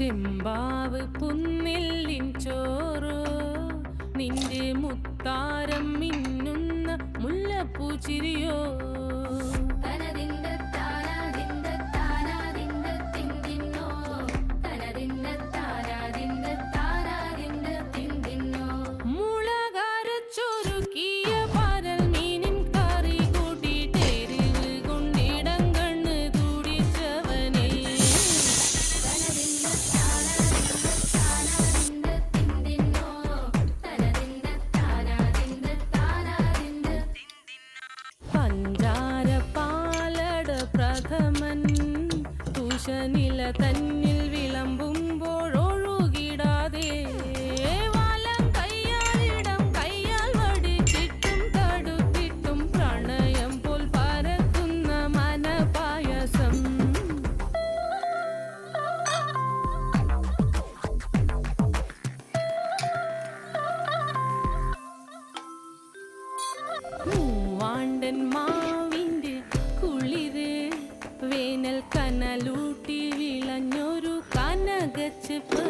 ചെമ്പാവ് പുന്നെല്ലിൻ ചോറോ നിന്റെ മുത്താരം മിന്നുന്ന മുല്ലപ്പൂച്ചിരിയോ നില തന്നിൽ വിളമ്പുമ്പോഴൊഴുകിടാതെ വലം കയ്യാലിടം കയ്യാൽ വടിച്ചിട്ടും തടുത്തിട്ടും പ്രണയം പോൽ പരക്കുന്ന മനപായസം മൂവാണ്ടൻ മാവിന്റെ കുളിര് വേനൽ കനലൂട്ടി വിളഞ്ഞൊരു കനകച്ചെപ്പ്